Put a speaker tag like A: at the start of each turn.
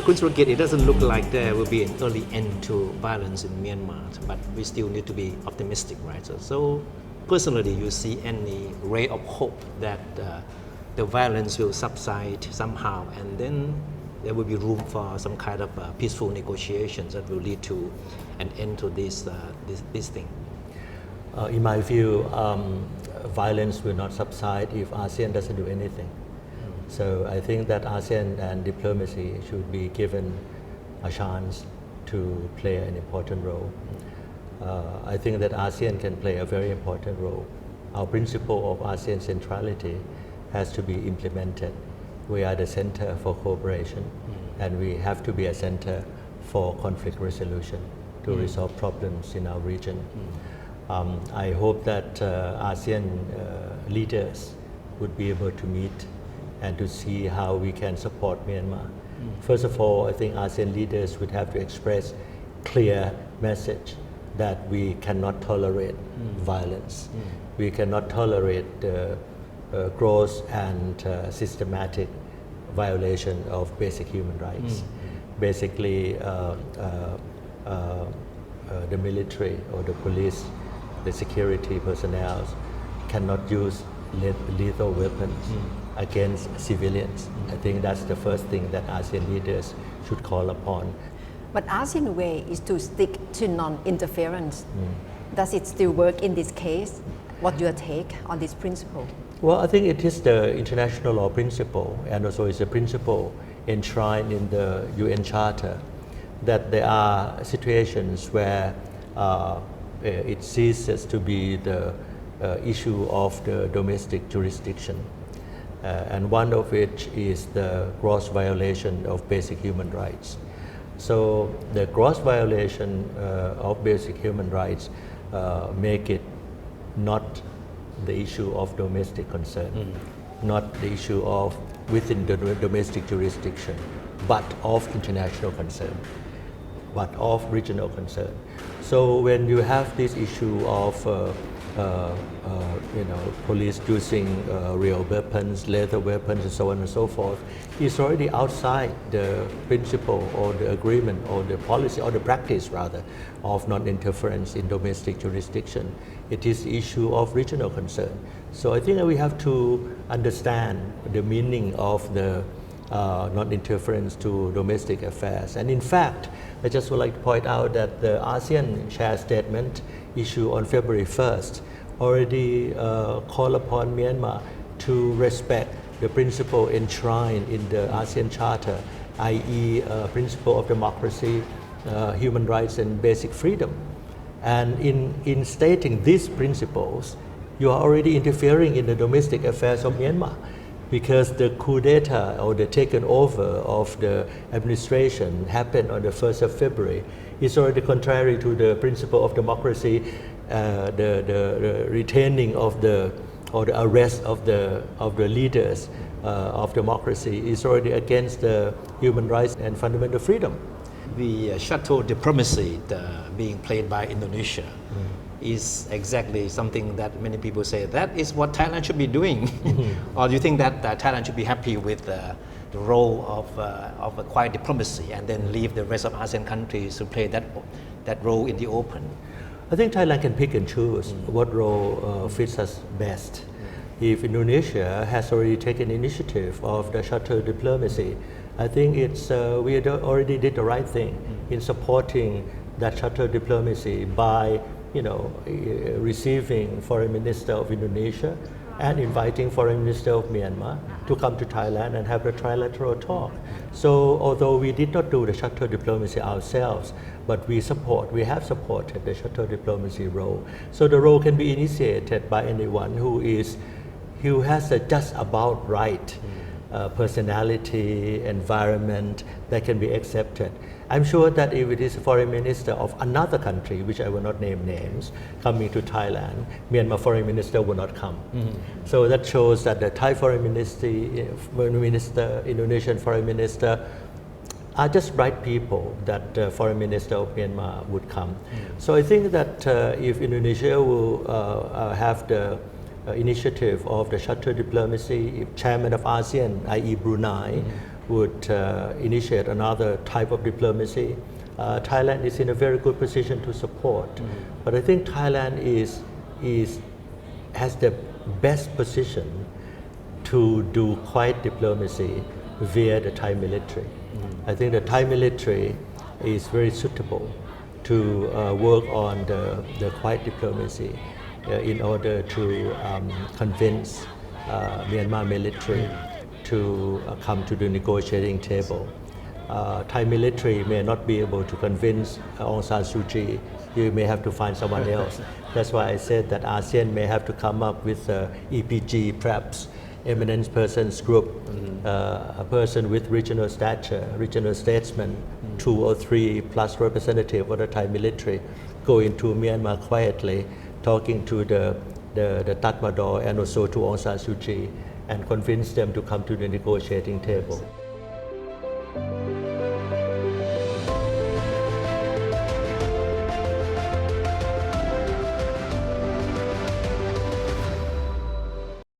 A: Kun Suragit, it doesn't look like there will be an early end to violence in Myanmar, but we still need to be optimistic, right? So personally, you see any ray of hope that the violence will subside somehow, and then there will be room for some kind of peaceful negotiations that will lead to an end to this thing.
B: In my view, violence will not subside if ASEAN doesn't do anything. So I think that ASEAN and diplomacy should be given a chance to play an important role. I think that ASEAN can play a very important role. Our principle of ASEAN centrality has to be implemented. We are the center for cooperation, and we have to be a center for conflict resolution to resolve problems in our region. I hope that ASEAN leaders would be able to meet and to see how we can support Myanmar. First of all, I think ASEAN leaders would have to express clear message that we cannot tolerate violence. We cannot tolerate gross and systematic violation of basic human rights. Basically, the military or the police, the security personnel cannot use lethal weapons against civilians. I think that's the first thing that ASEAN leaders should call upon.
C: But ASEAN way is to stick to non-interference. Does it still work in this case? What's your take on this principle?
B: Well, I think it is the international law principle, and also it's a principle enshrined in the UN Charter that there are situations where it ceases to be the issue of the domestic jurisdiction, and one of which is the gross violation of basic human rights. So the gross violation of basic human rights make it not the issue of domestic concern, not the issue of within the domestic jurisdiction, but of international concern, but of regional concern. So when you have this issue of police using real weapons, lethal weapons, and so on and so forth, it's already outside the principle or the agreement or the policy or the practice rather of non-interference in domestic jurisdiction. It is the issue of regional concern. So I think that we have to understand the meaning of the non-interference to domestic affairs. And in fact, I just would like to point out that the ASEAN Chair Statement issued on February 1st already call upon Myanmar to respect the principle enshrined in the ASEAN Charter, i.e. Principle of democracy, human rights and basic freedom. And in stating these principles, you are already interfering in the domestic affairs of Myanmar, because the coup d'etat or the taken over of the administration happened on the 1st of February. It's already contrary to the principle of democracy, the retaining of the arrest of the leaders of democracy is already against the human rights and fundamental freedom.
A: The shuttle diplomacy being played by Indonesia is exactly something that many people say that is what Thailand should be doing. Or do you think that Thailand should be happy with the role of a quiet diplomacy and then leave the rest of ASEAN countries to play that role in the open?
B: I think Thailand can pick and choose what role fits us best. If Indonesia has already taken initiative of the shuttle diplomacy, I think we already did the right thing in supporting that shuttle diplomacy by receiving Foreign Minister of Indonesia and inviting Foreign Minister of Myanmar to come to Thailand and have a trilateral talk. So although we did not do the shuttle diplomacy ourselves, but we have supported the shuttle diplomacy role. So the role can be initiated by anyone who has a just about right personality, environment that can be accepted. I'm sure that if it is a foreign minister of another country, which I will not name names, coming to Thailand, Myanmar foreign minister will not come. So that shows that the Thai foreign minister, Indonesian foreign minister are just right people that the foreign minister of Myanmar would come. So I think that if Indonesia will have the initiative of the shuttle diplomacy, if chairman of ASEAN, i.e. Brunei, would initiate another type of diplomacy, Thailand is in a very good position to support. But I think Thailand has the best position to do quiet diplomacy via the Thai military. I think the Thai military is very suitable to work on the quiet diplomacy in order to convince Myanmar military to come to the negotiating table. Thai military may not be able to convince Aung San Suu Kyi. You may have to find someone else. That's why I said that ASEAN may have to come up with EPG, perhaps eminent persons group, a person with regional stature, regional statesman, 2 or 3 plus representative of the Thai military, go into Myanmar quietly, talking to the Tatmadaw and also to Aung San Suu Kyi, and convince them to come to the negotiating table.